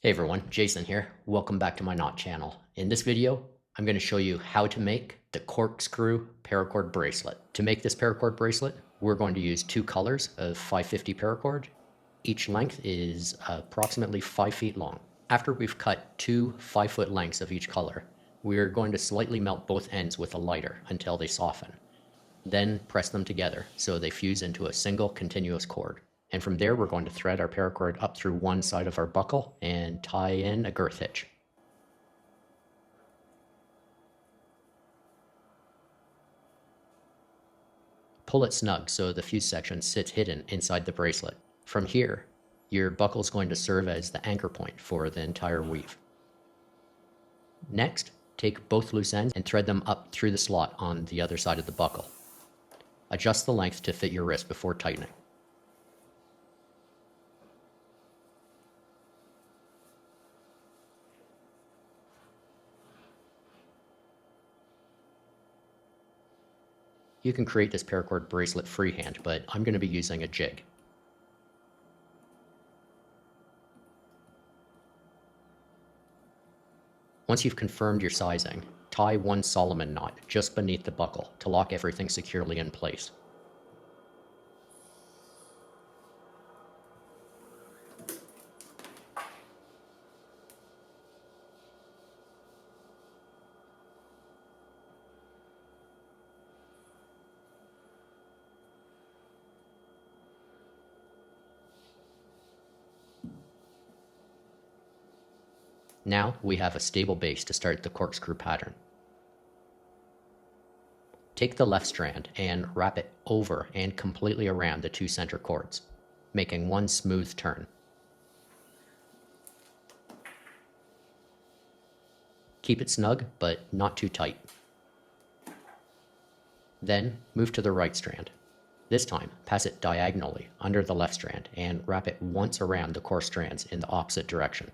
Hey everyone, Jason here. Welcome back to my knot channel. In this video, I'm going to show you how to make the Corkscrew paracord bracelet. To make this paracord bracelet, we're going to use two colors of 550 paracord. Each length is approximately 5 feet long. After we've cut two 5-foot lengths of each color, we're going to slightly melt both ends with a lighter until they soften. Then press them together so they fuse into a single continuous cord. And from there, we're going to thread our paracord up through one side of our buckle and tie in a girth hitch. Pull it snug so the fuse section sits hidden inside the bracelet. From here, your buckle is going to serve as the anchor point for the entire weave. Next, take both loose ends and thread them up through the slot on the other side of the buckle. Adjust the length to fit your wrist before tightening. You can create this paracord bracelet freehand, but I'm going to be using a jig. Once you've confirmed your sizing, tie one Solomon knot just beneath the buckle to lock everything securely in place. Now we have a stable base to start the corkscrew pattern. Take the left strand and wrap it over and completely around the two center cords, making one smooth turn. Keep it snug, but not too tight. Then move to the right strand. This time, pass it diagonally under the left strand and wrap it once around the core strands in the opposite direction.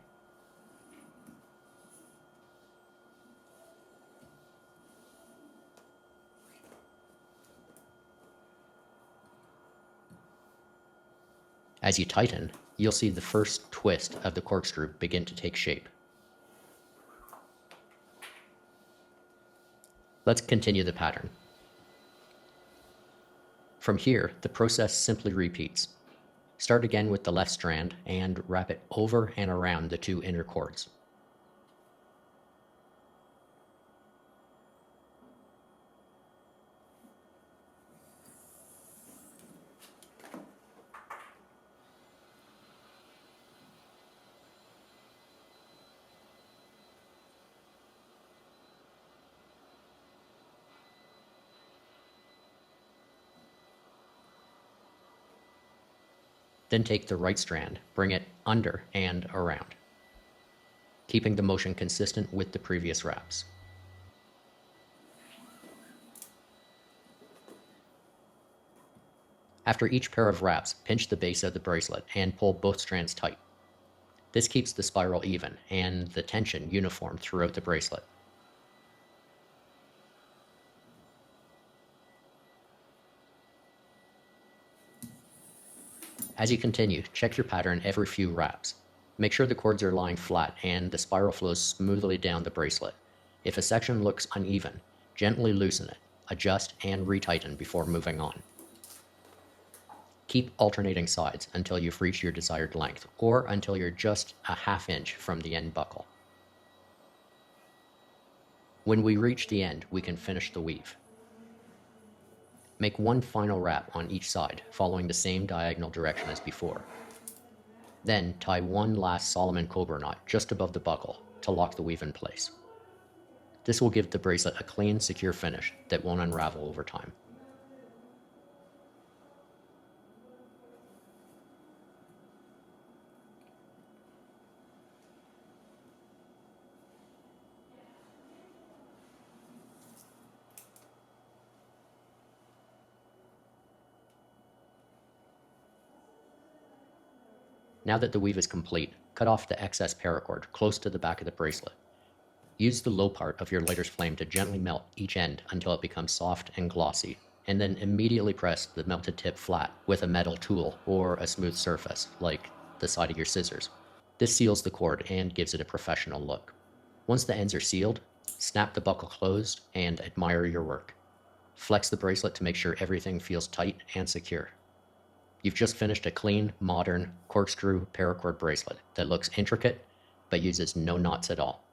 As you tighten, you'll see the first twist of the corkscrew begin to take shape. Let's continue the pattern. From here, the process simply repeats. Start again with the left strand and wrap it over and around the two inner cords. Then take the right strand, bring it under and around, keeping the motion consistent with the previous wraps. After each pair of wraps, pinch the base of the bracelet and pull both strands tight. This keeps the spiral even and the tension uniform throughout the bracelet. As you continue, check your pattern every few wraps. Make sure the cords are lying flat and the spiral flows smoothly down the bracelet. If a section looks uneven, gently loosen it, adjust and retighten before moving on. Keep alternating sides until you've reached your desired length, or until you're just a ½ inch from the end buckle. When we reach the end, we can finish the weave. Make one final wrap on each side, following the same diagonal direction as before. Then tie one last Solomon cobra knot just above the buckle to lock the weave in place. This will give the bracelet a clean, secure finish that won't unravel over time. Now that the weave is complete, cut off the excess paracord close to the back of the bracelet. Use the low part of your lighter's flame to gently melt each end until it becomes soft and glossy, and then immediately press the melted tip flat with a metal tool or a smooth surface, like the side of your scissors. This seals the cord and gives it a professional look. Once the ends are sealed, snap the buckle closed and admire your work. Flex the bracelet to make sure everything feels tight and secure. You've just finished a clean, modern corkscrew paracord bracelet that looks intricate but uses no knots at all.